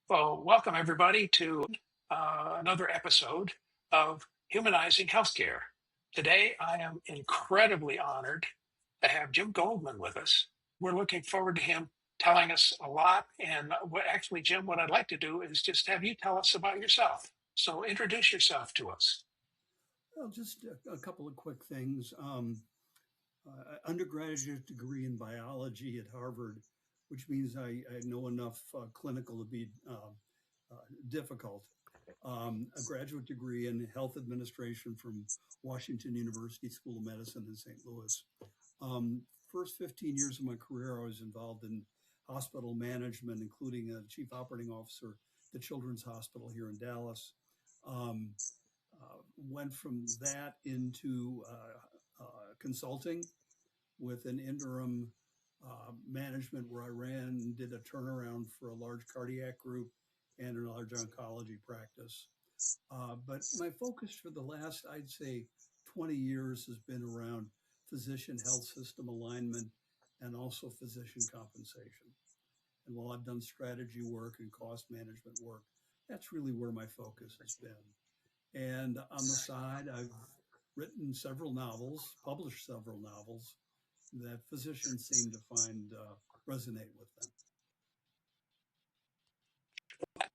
Well, welcome everybody to another episode of Humanizing Healthcare. Today, I am incredibly honored to have Jim Goldman with us. We're looking forward to him telling us a lot. And actually, Jim, what I'd like to do is just have you tell us about yourself. So introduce yourself to us. Well, just a couple of quick things. Undergraduate degree in biology at Harvard, which means I know enough clinical to be difficult. A graduate degree in health administration from Washington University School of Medicine in St. Louis. First 15 years of my career, I was involved in hospital management, including a chief operating officer at the Children's Hospital here in Dallas. Um, Went from that into consulting with an interim management where I ran and did a turnaround for a large cardiac group and a large oncology practice. But my focus for the last, I'd say, 20 years has been around physician health system alignment and also physician compensation. And while I've done strategy work and cost management work, that's really where my focus has been. And on the side, I've written several novels, published several novels that physicians seem to find resonate with them.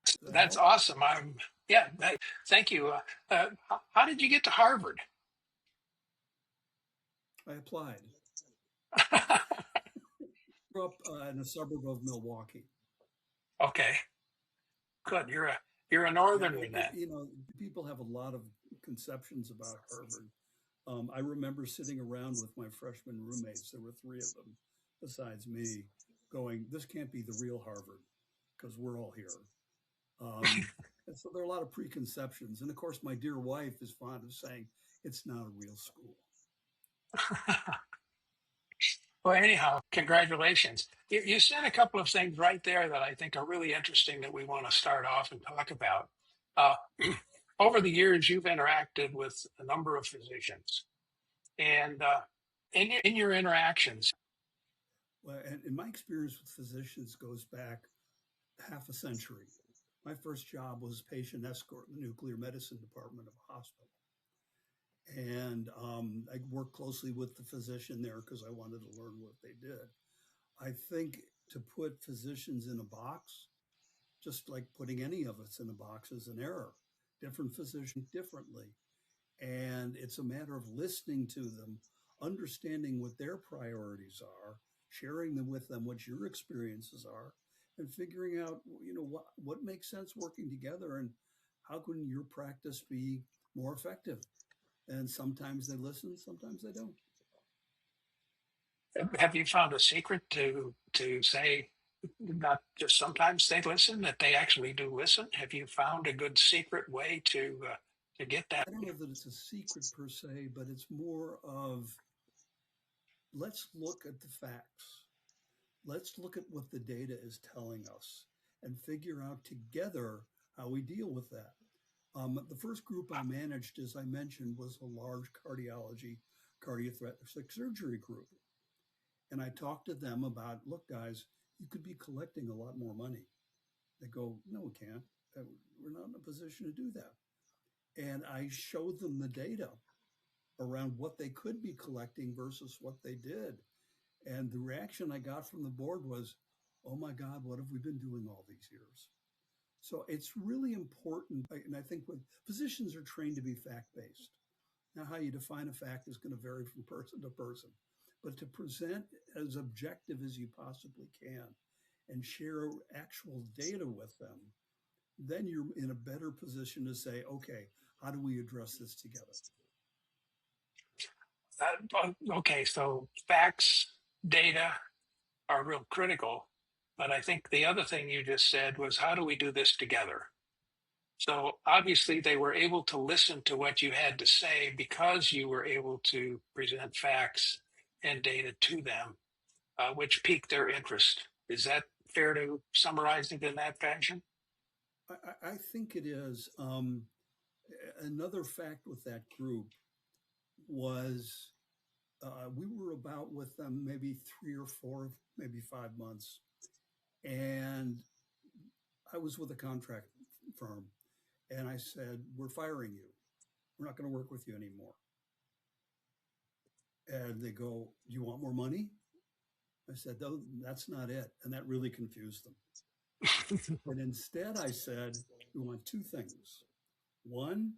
Does that That's help? awesome. Yeah, thank you. How did you get to Harvard? I applied. Grew up in a suburb of Milwaukee. Okay, good. You're a Yeah, northerner then. people have a lot of conceptions about Harvard. I remember sitting around with my freshman roommates. There were three of them besides me, going, "This can't be the real Harvard because we're all here." And so there are a lot of preconceptions. And of course, my dear wife is fond of saying it's not a real school. Well, anyhow, congratulations. You said a couple of things right there that I think are really interesting that we want to start off and talk about. Uh, Over the years, you've interacted with a number of physicians, and in your interactions, Well, and my experience with physicians goes back half a century. My first job was patient escort in the nuclear medicine department of a hospital. And I worked closely with the physician there because I wanted to learn what they did. I think to put physicians in a box, just like putting any of us in a box, is an error. Different physicians differently. And it's a matter of listening to them, understanding what their priorities are, sharing them with them what your experiences are, and figuring out what makes sense working together and how can your practice be more effective. And sometimes they listen, sometimes they don't. have you found a secret to say not just sometimes they listen, that they actually do listen? Have you found a good secret way to get that? I don't know that it's a secret per se, but it's more of let's look at the facts. Let's look at what the data is telling us and figure out together how we deal with that. The first group I managed, as I mentioned, was a large cardiology, cardiothoracic surgery group. And I talked to them about, look, guys, you could be collecting a lot more money. They go, no, we can't. We're not in a position to do that. And I showed them the data around what they could be collecting versus what they did. And the reaction I got from the board was, oh my God, what have we been doing all these years? So it's really important. And I think when physicians are trained to be fact based, now how you define a fact is going to vary from person to person, but to present as objective as you possibly can and share actual data with them, then you're in a better position to say, okay, how do we address this together? Okay, so facts, data are real critical. But I think the other thing you just said was, how do we do this together? So obviously, they were able to listen to what you had to say because you were able to present facts and data to them, which piqued their interest. Is that fair to summarize it in that fashion? I think it is. Another fact with that group was we were about with them maybe 3 or 4, maybe 5 months. And was with a contract firm, and I said, "We're firing you. We're not going to work with you anymore." And they go, "Do you want more money?" I said, "No, that's not it." And that really confused them. And instead, I said, "We want two things. One,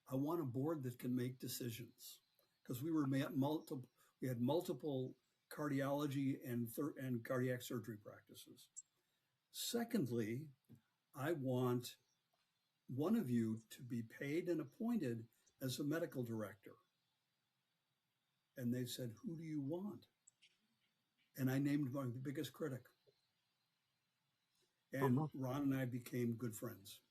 I want a board that can make decisions because we had multiple cardiology and cardiac surgery practices. Secondly, I want one of you to be paid and appointed as a medical director." And they said, "Who do you want?" And I named my biggest critic. And Mhm, Ron and I became good friends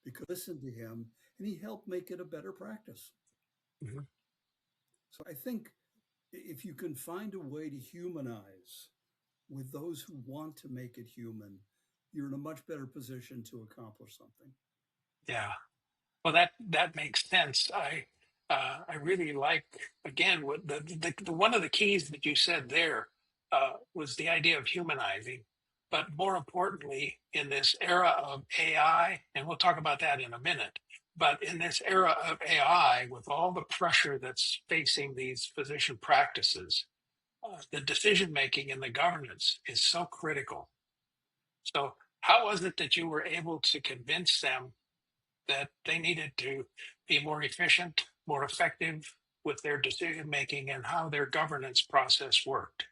because I listened to him and he helped make it a better practice. mhm. So I think if you can find a way to humanize with those who want to make it human, you're in a much better position to accomplish something. Yeah. Well, that makes sense. I really like, again, what the one of the keys that you said there was the idea of humanizing, but more importantly, in this era of AI, and we'll talk about that in a minute. But in this era of AI, with all the pressure that's facing these physician practices, the decision making and the governance is so critical. So, how was it that you were able to convince them that they needed to be more efficient, more effective with their decision making and how their governance process worked?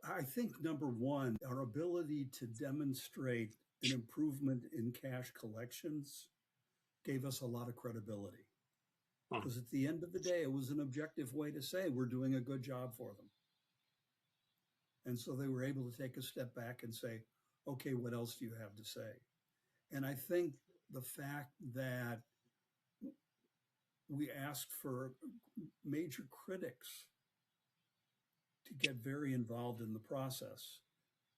I think number one, our ability to demonstrate an improvement in cash collections gave us a lot of credibility Hmm. because at the end of the day, it was an objective way to say we're doing a good job for them. And so they were able to take a step back and say, "Okay, what else do you have to say?" And I think the fact that we asked for major critics to get very involved in the process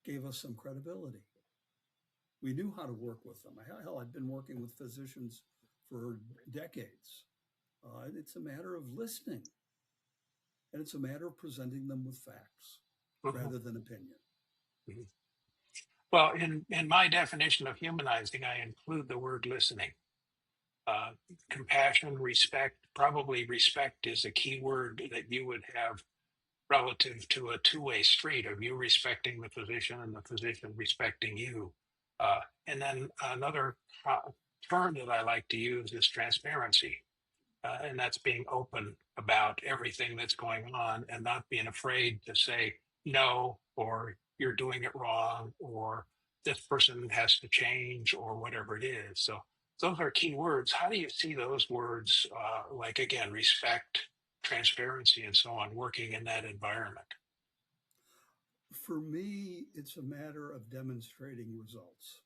gave us some credibility. We knew how to work with them. Hell, I've been working with physicians for decades. It's a matter of listening, and it's a matter of presenting them with facts Mhm, rather than opinion. mhm. Well, in my definition of humanizing, I include the word listening. Uh, Compassion, respect, probably respect is a key word that you would have relative to a two-way street of you respecting the physician and the physician respecting you. And then another term that I like to use is transparency. And that's being open about everything that's going on and not being afraid to say no, or you're doing it wrong, or this person has to change, or whatever it is. So those are key words. How do you see those words, like again, respect, transparency, and so on, working in that environment? For me, it's a matter of demonstrating results.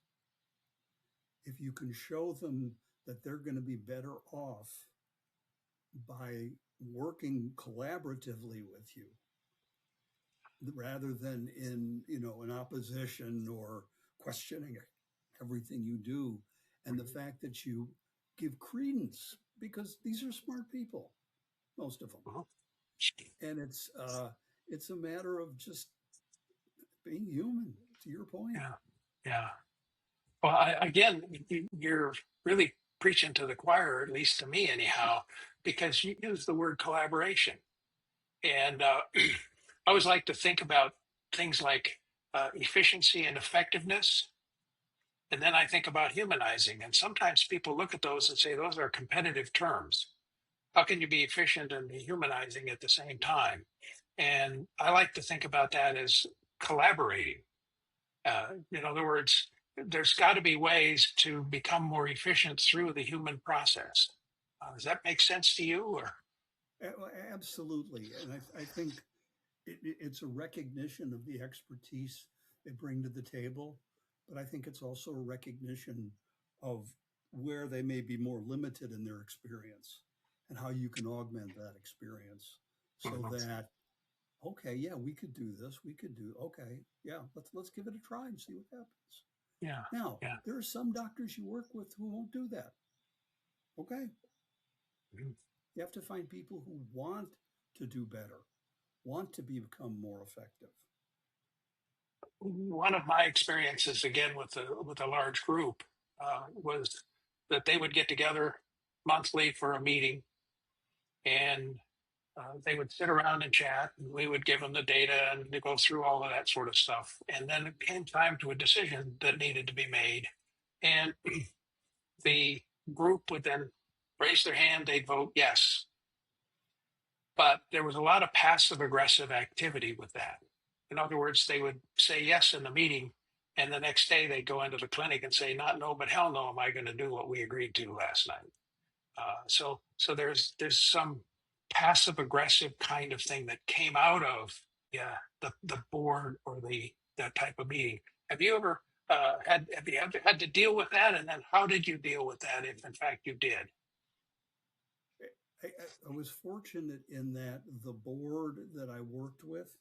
If you can show them that they're going to be better off by working collaboratively with you rather than in opposition or questioning everything you do, and the Mhm. fact that you give credence because these are smart people, most of them, Mhm. and it's a matter of just being human, to your point. Yeah, yeah. Well, again, you're really preaching to the choir, at least to me, anyhow, because you use the word collaboration. And I always like to think about things like efficiency and effectiveness. And then I think about humanizing. And sometimes people look at those and say, those are competitive terms. How can you be efficient and be humanizing at the same time? And I like to think about that as collaborating. In other words, there's got to be ways to become more efficient through the human process. Does that make sense to you? Or Absolutely, and I think it's a recognition of the expertise they bring to the table, but I think it's also a recognition of where they may be more limited in their experience and how you can augment that experience so Mhm. that okay, yeah, we could do this, we could do okay, yeah, let's give it a try and see what happens. Yeah, Now, yeah. there are some doctors you work with who won't do that. Okay, Mhm. you have to find people who want to do better, want to become more effective. one of my experiences again with a large group was that they would get together monthly for a meeting, and they would sit around and chat, and we would give them the data and to go through all of that sort of stuff. And then it came time to a decision that needed to be made, and the group would then raise their hand, they'd vote yes. But there was a lot of passive aggressive activity with that. In other words, they would say yes in the meeting, and the next day they'd go into the clinic and say, "Not no, but hell no, am I going to do what we agreed to last night?" So there's some passive aggressive kind of thing that came out of, yeah, the board or the that type of meeting. Have you ever have you ever had to deal with that? And then how did you deal with that if in fact you did? I was fortunate in that the board that I worked with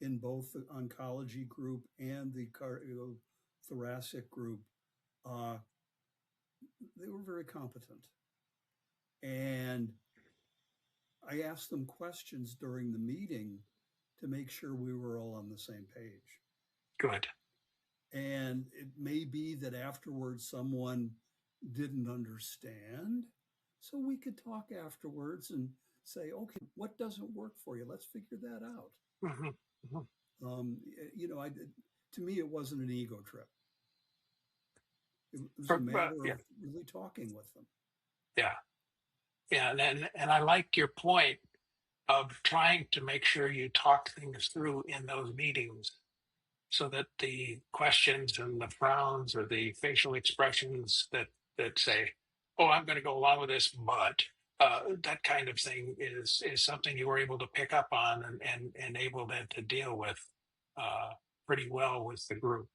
in both the oncology group and the cardiothoracic group, uh, they were very competent. And I asked them questions during the meeting to make sure we were all on the same page. Good. And it may be that afterwards someone didn't understand. So we could talk afterwards and say, okay, what doesn't work for you? Let's figure that out. Hmm. Hmm. Um, you know, to me, it wasn't an ego trip. It was a For, matter yeah, of really talking with them. yeah, yeah, and I like your point of trying to make sure you talk things through in those meetings so that the questions and the frowns or the facial expressions that say, "Oh, I'm going to go along with this," but that kind of thing is something you were able to pick up on and able then to deal with uh, pretty well with the group.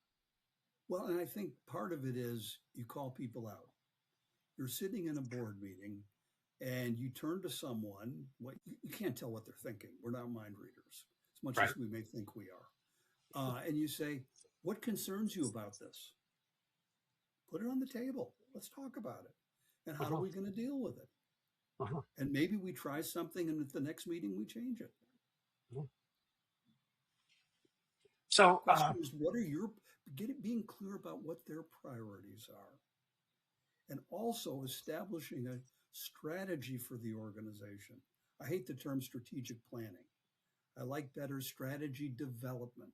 Well, and I think part of it is you call people out. You're sitting in a board meeting and you turn to someone, what you can't tell what they're thinking. We're not mind readers, as much Right. as we may think we are. And you say, what concerns you about this? Put it on the table. Let's talk about it. And how are Uh-huh, we going to deal with it? uh-huh, And maybe we try something and at the next meeting we change it. uh-huh. So, Question is, what are your, being clear about what their priorities are, and also establishing a strategy for the organization. I hate the term strategic planning. I like better strategy development.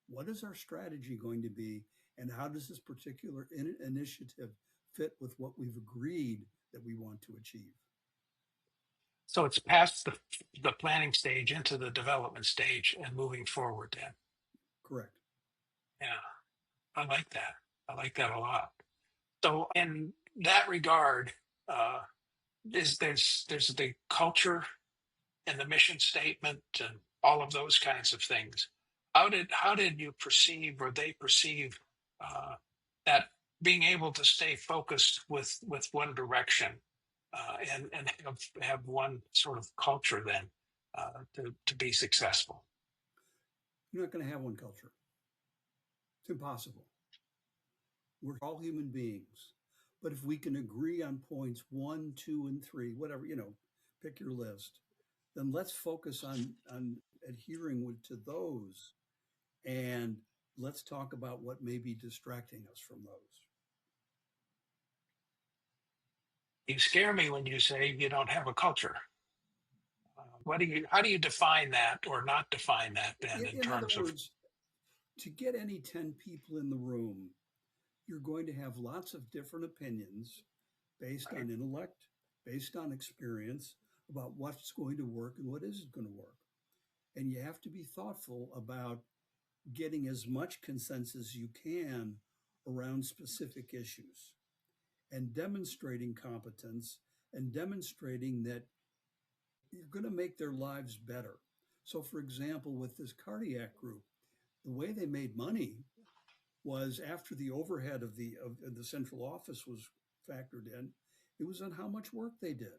What is our strategy going to be, and how does this particular initiative fit with what we've agreed that we want to achieve? so it's past the planning stage into the development stage and moving forward. Then, Correct. yeah, I like that. I like that a lot. So in that regard, uh, there's the culture and the mission statement and all of those kinds of things. How did you perceive or they perceive uh, that being able to stay focused with one direction and have one sort of culture then to be successful? You're not going to have one culture. It's impossible. We're all human beings. But if we can agree on points one, two, and three, whatever, pick your list, then let's focus on adhering to those, and let's talk about what may be distracting us from those. You scare me when you say you don't have a culture. How do you define that or not define that then in In other terms of words, to get any 10 people in the room, you're going to have lots of different opinions based right? on intellect, based on experience about what's going to work and what isn't going to work. And you have to be thoughtful about getting as much consensus you can around specific issues and demonstrating competence and demonstrating that you're going to make their lives better. So, for example, with this cardiac group, the way they made money was after the overhead of the central office was factored in, it was on how much work they did.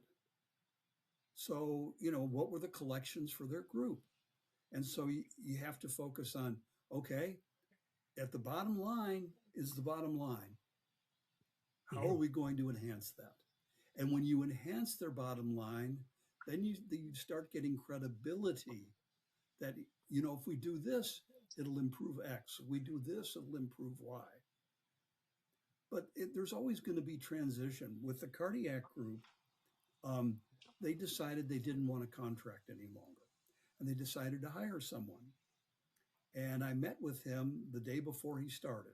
So, what were the collections for their group? And so you have to focus on, okay, at the bottom line is the bottom line. How are Mhm. we going to enhance that? And when you enhance their bottom line, then you start getting credibility that, if we do this, it'll improve X. We do this, it'll improve Y. But there's always going to be transition. With the cardiac group, um, they decided they didn't want to contract any longer, and they decided to hire someone. And I met with him the day before he started,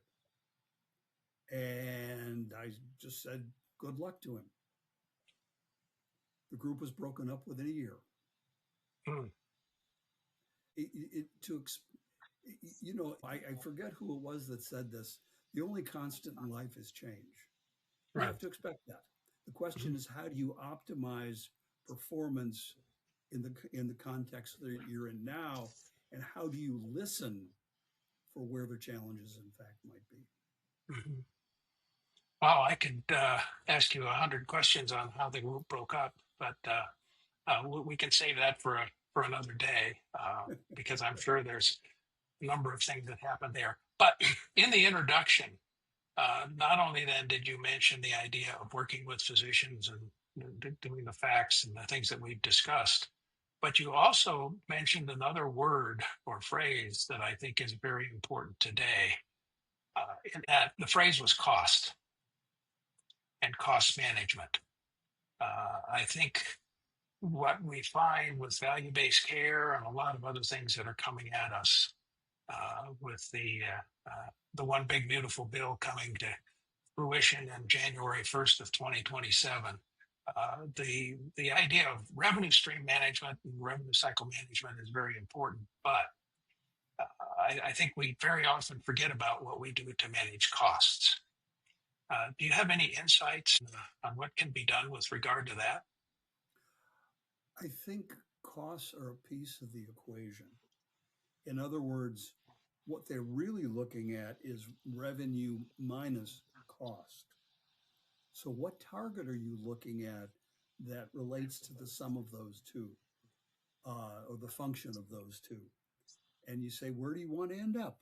and I just said good luck to him. The group was broken up within a year. Mm. It, it, to I forget who it was that said this. The only constant in life is change. You Right. have to expect that. The question Mhm. is, how do you optimize performance in the context that you're in now, and how do you listen for where the challenges, in fact, might be? Mhm. Wow, I could ask you 100 questions on how the group broke up, but we can save that for another day because I'm sure there's a number of things that happened there. But in the introduction, not only then did you mention the idea of working with physicians and doing the facts and the things that we've discussed, but you also mentioned another word or phrase that I think is very important today. In that the phrase was cost and cost management. I think what we find with value-based care and a lot of other things that are coming at us with the one big beautiful bill coming to fruition in January 1st of 2027. The idea of revenue stream management and revenue cycle management is very important, but I think we very often forget about what we do to manage costs. Do you have any insights on what can be done with regard to that? I think costs are a piece of the equation. In other words, what they're really looking at is revenue minus cost. So, what target are you looking at that relates to the sum of those two, or the function of those two? And you say, where do you want to end up?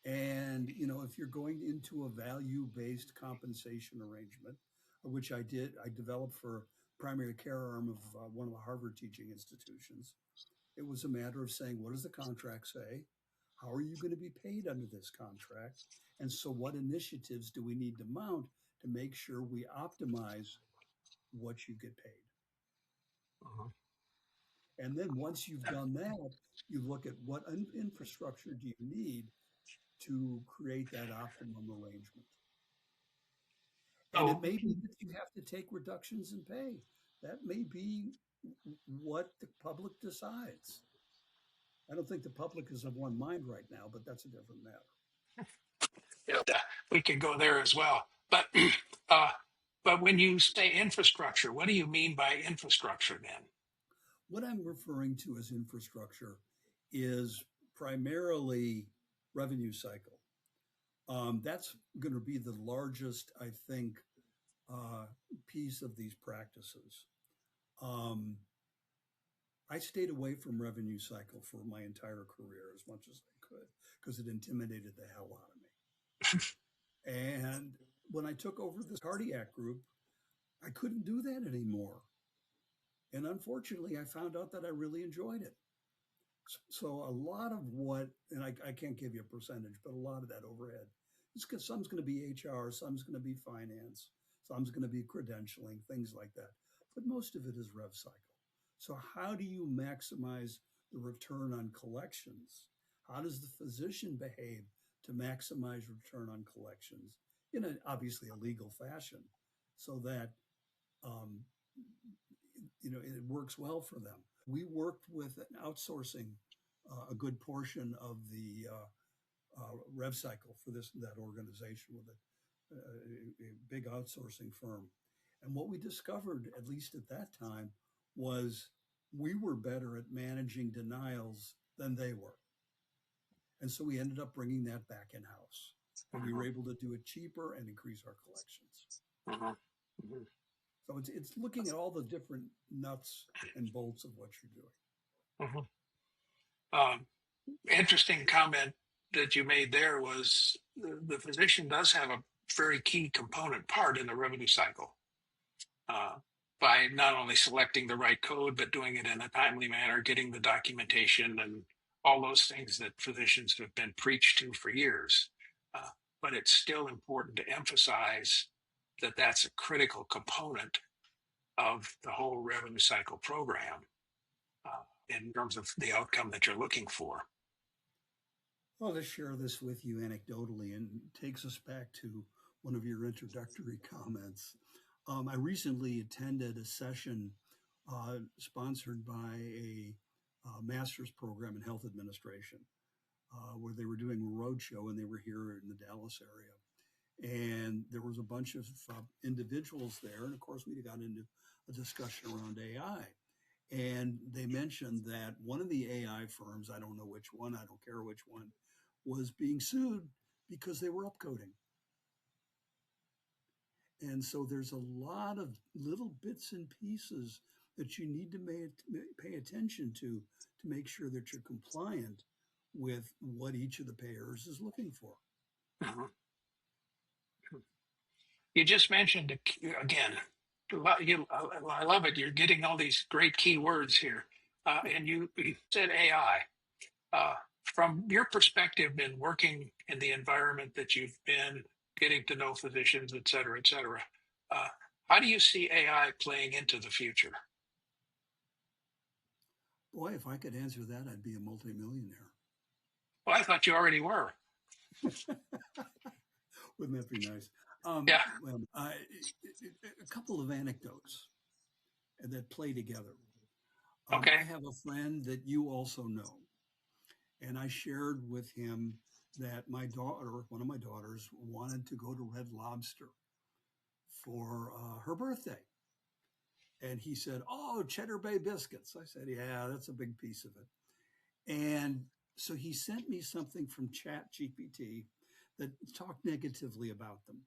And if you're going into a value-based compensation arrangement, which I did, I developed for primary care arm of one of the Harvard teaching institutions. It was a matter of saying, what does the contract say? How are you going to be paid under this contract? And so, what initiatives do we need to mount to make sure we optimize what you get paid? Mhm. And then, once you've done that, you look at what infrastructure do you need to create that optimum arrangement. And it So, may be that you have to take reductions in pay. That may be what the public decides. I don't think the public is of one mind right now, but that's a different matter. yeah, we could go there as well. But uh, but when you say infrastructure, what do you mean by infrastructure then? What I'm referring to as infrastructure is primarily revenue cycle. That's going to be the largest, I think, uh, piece of these practices. Um, I stayed away from revenue cycle for my entire career as much as I could because it intimidated the hell out of me. And when I took over this cardiac group, I couldn't do that anymore. And unfortunately, I found out that I really enjoyed it. So a lot of what, and I can't give you a percentage, but a lot of that overhead, it's because some's going to be HR, some's going to be finance, some's going to be credentialing, things like that. But most of it is rev cycle. So how do you maximize the return on collections? How does the physician behave to maximize return on collections in obviously a legal fashion, so that um, it works well for them. We worked with an outsourcing a good portion of the rev cycle for that organization with a big outsourcing firm. And what we discovered, at least at that time, was we were better at managing denials than they were. And so we ended up bringing that back in house. And we were Mhm, able to do it cheaper and increase our collections. mhm, mhm, So it's looking at all the different nuts and bolts of what you're doing. mhm. Um, Interesting comment that you made there was the physician does have a very key component part in the revenue cycle uh, by not only selecting the right code, but doing it in a timely manner, getting the documentation and all those things that physicians have been preached to for years. Uh, but it's still important to emphasize that that's a critical component of the whole revenue cycle program in terms of the outcome that you're looking for. Well, to share this with you anecdotally and takes us back to one of your introductory comments. I recently attended a session sponsored by a master's program in health administration where they were doing a roadshow and they were here in the Dallas area. And there was a bunch of individuals there. And of course, we got into a discussion around AI. And they mentioned that one of the AI firms, I don't know which one, I don't care which one, was being sued because they were upcoding. And so there's a lot of little bits and pieces that you need to pay attention to make sure that you're compliant with what each of the payers is looking for. Mhm. You just mentioned again, I love it. You're getting all these great key words here. And you said AI. From your perspective in working in the environment that you've been, getting to know physicians, et cetera, uh, how do you see AI playing into the future? Boy, if I could answer that, I'd be a multimillionaire. Well, I thought you already were. Wouldn't that be nice? Yeah. Well, a couple of anecdotes that play together. Okay. I have a friend that you also know, and I shared with him that my daughter, one of my daughters, wanted to go to Red Lobster for her birthday. And he said, "Oh, Cheddar Bay biscuits." I said, "Yeah, that's a big piece of it." And so he sent me something from Chat GPT that talked negatively about them.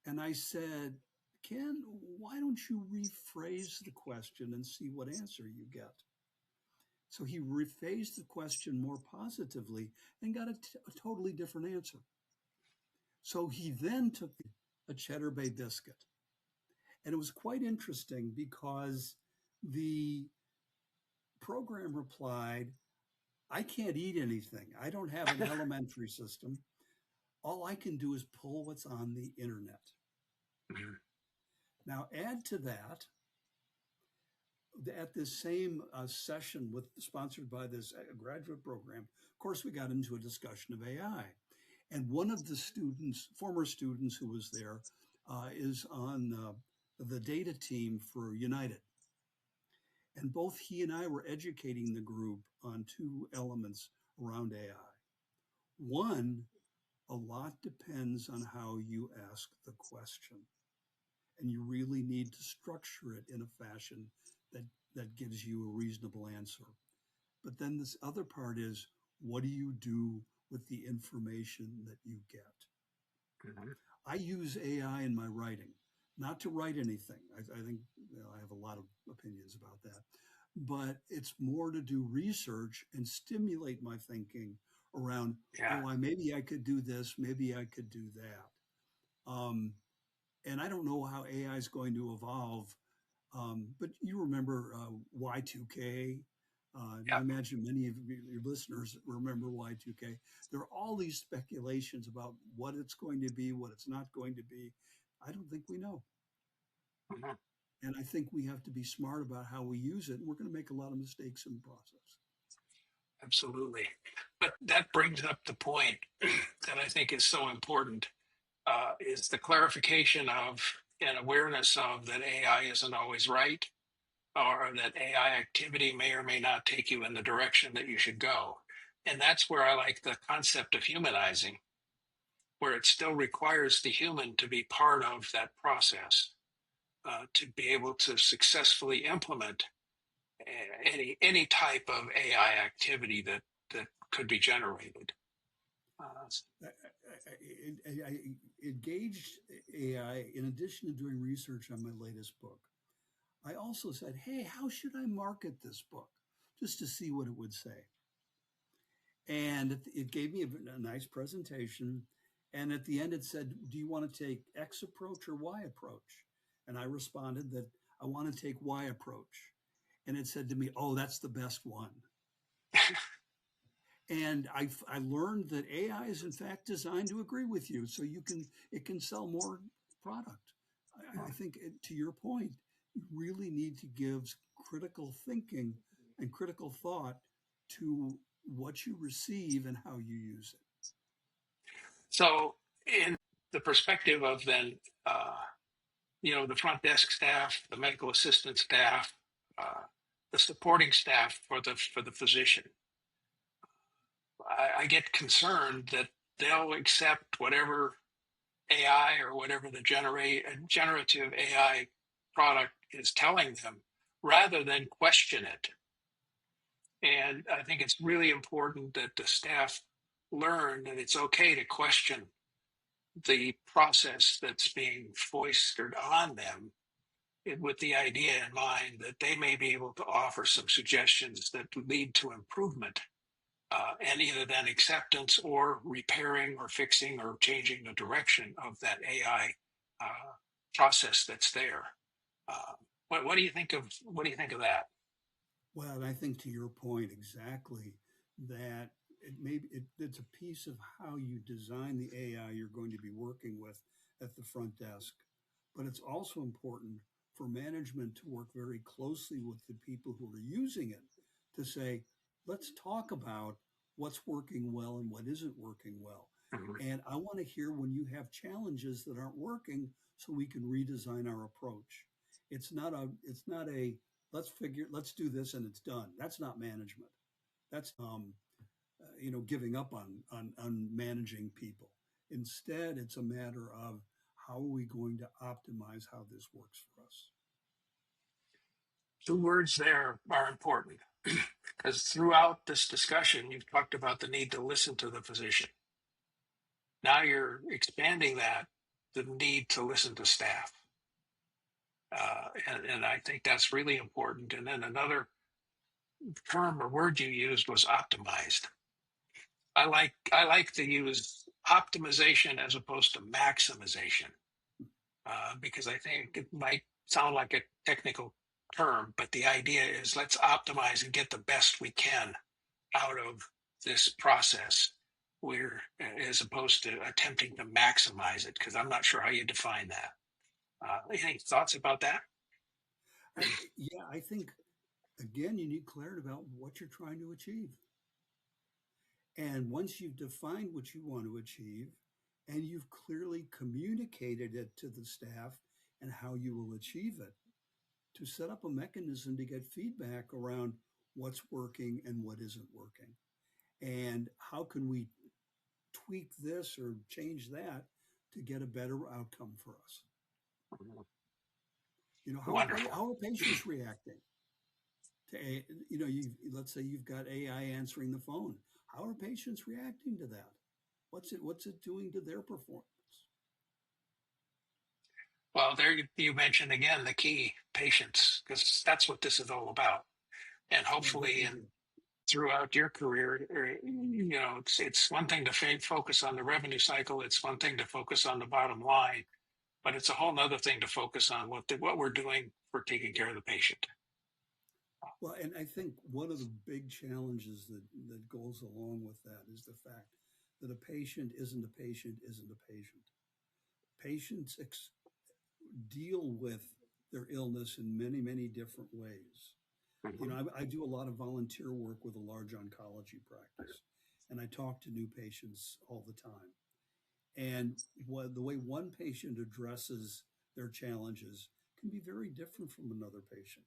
And I said, "Ken, why don't you rephrase the question and see what answer you get?" So he rephrased the question more positively and got a totally different answer. So he then took a Cheddar Bay biscuit. And it was quite interesting because the program replied, "I can't eat anything. I don't have an elementary system. All I can do is pull what's on the internet." Mhm. Now, add to that, at this same session with sponsored by this graduate program, of course, we got into a discussion of AI. And one of the students, former students who was there, is on the data team for United. And both he and I were educating the group on two elements around AI. One, a lot depends on how you ask the question. And you really need to structure it in a fashion that, that gives you a reasonable answer. But then this other part is, what do you do with the information that you get? Mhm. I use AI in my writing, not to write anything. I think I have a lot of opinions about that, but it's more to do research and stimulate my thinking around, Yeah. oh, maybe I could do this, maybe I could do that. And I don't know how AI is going to evolve, but you remember Y2K. I Yeah. imagine many of your listeners remember Y2K. There are all these speculations about what it's going to be, what it's not going to be. I don't think we know. Mhm. And I think we have to be smart about how we use it. And we're going to make a lot of mistakes in the process. Absolutely. But that brings up the point that I think is so important is the clarification of and awareness of that AI isn't always right, or that AI activity may or may not take you in the direction that you should go. And that's where I like the concept of humanizing, where it still requires the human to be part of that process, to be able to successfully implement any type of AI activity that could be generated. Uh, I engaged AI in addition to doing research on my latest book. I also said, hey, how should I market this book? Just to see what it would say. And it gave me a nice presentation. And at the end, it said, do you want to take X approach or Y approach? And I responded that I want to take Y approach. And it said to me, oh, that's the best one. And I learned that AI is in fact designed to agree with you, so it can sell more product. I think to your point, you really need to give critical thinking and critical thought to what you receive and how you use it. So, in the perspective of then, the front desk staff, the medical assistant staff, uh, the supporting staff for the physician, I get concerned that they'll accept whatever AI or whatever the generative AI product is telling them rather than question it. And I think it's really important that the staff learn that it's okay to question the process that's being foisted on them with the idea in mind that they may be able to offer some suggestions that lead to improvement and either then acceptance or repairing or fixing or changing the direction of that AI process that's there. Uh, what do you think of that? Well, and I think to your point exactly that it's a piece of how you design the AI you're going to be working with at the front desk. But it's also important for management to work very closely with the people who are using it to say, let's talk about what's working well and what isn't working well. Mhm. And I want to hear when you have challenges that aren't working so we can redesign our approach. It's not a let's do this and it's done. That's not management. That's giving up on managing people. Instead, it's a matter of how are we going to optimize how this works for us. Two words there are important because throughout this discussion, you've talked about the need to listen to the physician. Now you're expanding that, the need to listen to staff. And I think that's really important. And then another term or word you used was optimized. I like to use optimization as opposed to maximization because I think it might sound like a technical term, but the idea is let's optimize and get the best we can out of this process. We're as opposed to attempting to maximize it because I'm not sure how you define that. Any thoughts about that? Yeah, I think again you need clarity about what you're trying to achieve. And once you've defined what you want to achieve and you've clearly communicated it to the staff and how you will achieve it, to set up a mechanism to get feedback around what's working and what isn't working. And how can we tweak this or change that to get a better outcome for us? Wonderful. How are patients reacting to let's say you've got AI answering the phone. How are patients reacting to that? What's it doing to their performance? Well, there you mentioned again the key patience, because that's what this is all about. And Yeah, hopefully, thank and you. throughout your career, it's one thing to focus on the revenue cycle. It's one thing to focus on the bottom line, but it's a whole other thing to focus on what we're doing for taking care of the patient. Well, and I think one of the big challenges that goes along with that is the fact that a patient isn't a patient isn't a patient. Patients deal with their illness in many, many different ways. Mhm. I do a lot of volunteer work with a large oncology practice, and I talk to new patients all the time. And the way one patient addresses their challenges can be very different from another patient.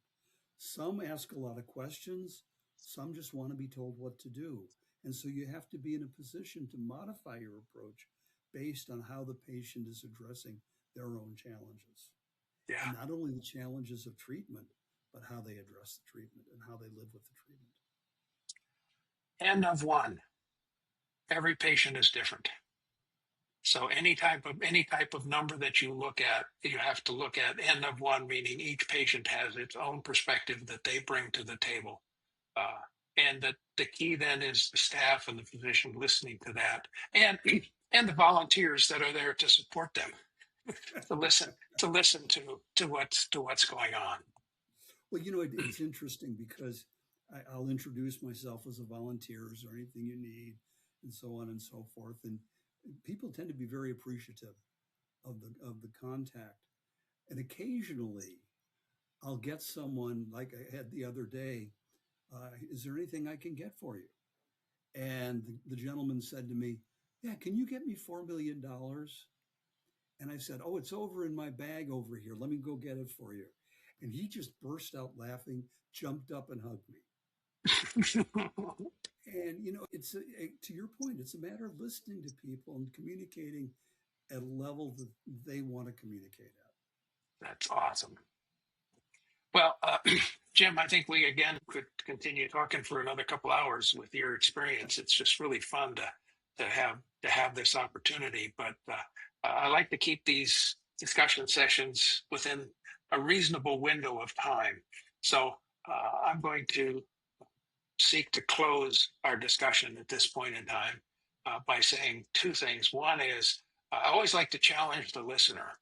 Some ask a lot of questions, some just want to be told what to do. And so you have to be in a position to modify your approach based on how the patient is addressing their own challenges. Yeah. And not only the challenges of treatment, but how they address the treatment and how they live with the treatment. N of one. Every patient is different. So any type of number that you look at, you have to look at N of one, meaning each patient has its own perspective that they bring to the table. Uh, and that the key then is the staff and the physician listening to that, and and the volunteers that are there to support them, to listen to what's going on. Well, it's interesting because I'll introduce myself as a volunteer. Is there anything you need? And so on and so forth. And people tend to be very appreciative of the contact. And occasionally, I'll get someone like I had the other day. Is there anything I can get for you? And the gentleman said to me, "Yeah, can you get me $4 million?" And I said, "Oh, it's over in my bag over here. Let me go get it for you." And he just burst out laughing, jumped up and hugged me. And to your point, it's a matter of listening to people and communicating at a level that they want to communicate at. That's awesome. Well, Jim, I think we again could continue talking for another couple hours with your experience. It's just really fun to have this opportunity. But I like to keep these discussion sessions within a reasonable window of time. So I'm going to seek to close our discussion at this point in time by saying two things. One is I always like to challenge the listener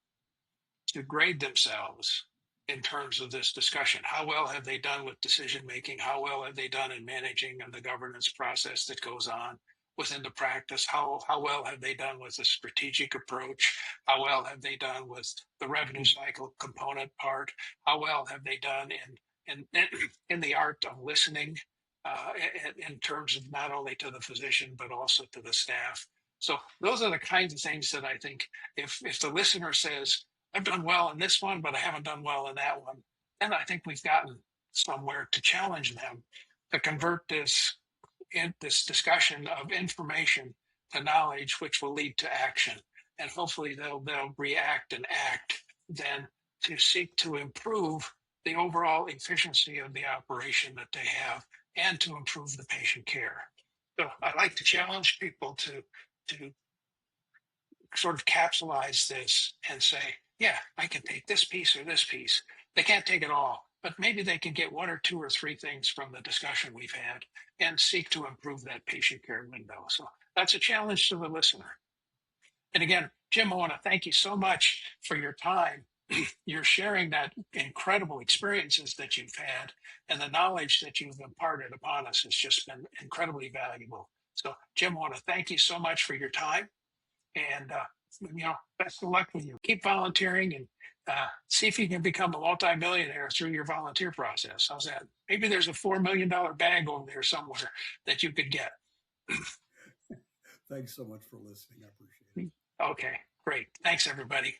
to grade themselves in terms of this discussion. How well have they done with decision making? How well have they done in managing and the governance process that goes on within the practice? How well have they done with the strategic approach? How well have they done with the revenue cycle component part? How well have they done in the art of listening in terms of not only to the physician but also to the staff? So those are the kinds of things that I think if the listener says, I've done well in this one, but I haven't done well in that one, then I think we've gotten somewhere to challenge them to convert this discussion of information to knowledge, which will lead to action. And hopefully they'll react and act then to seek to improve the overall efficiency of the operation that they have and to improve the patient care. So I like to challenge people to sort of capsulize this and say, yeah, I can take this piece or this piece. They can't take it all, but maybe they can get one or two or three things from the discussion we've had and seek to improve that patient care window. So that's a challenge to the listener. And again, Jim, I want to thank you so much for your time. You're sharing that incredible experiences that you've had and the knowledge that you've imparted upon us has just been incredibly valuable. So, Jim, I want to thank you so much for your time and best of luck with you. Keep volunteering and see if you can become a multimillionaire through your volunteer process. How's that? Maybe there's a $4 million bag over there somewhere that you could get. Thanks so much for listening. I appreciate it. Okay, great. Thanks, everybody.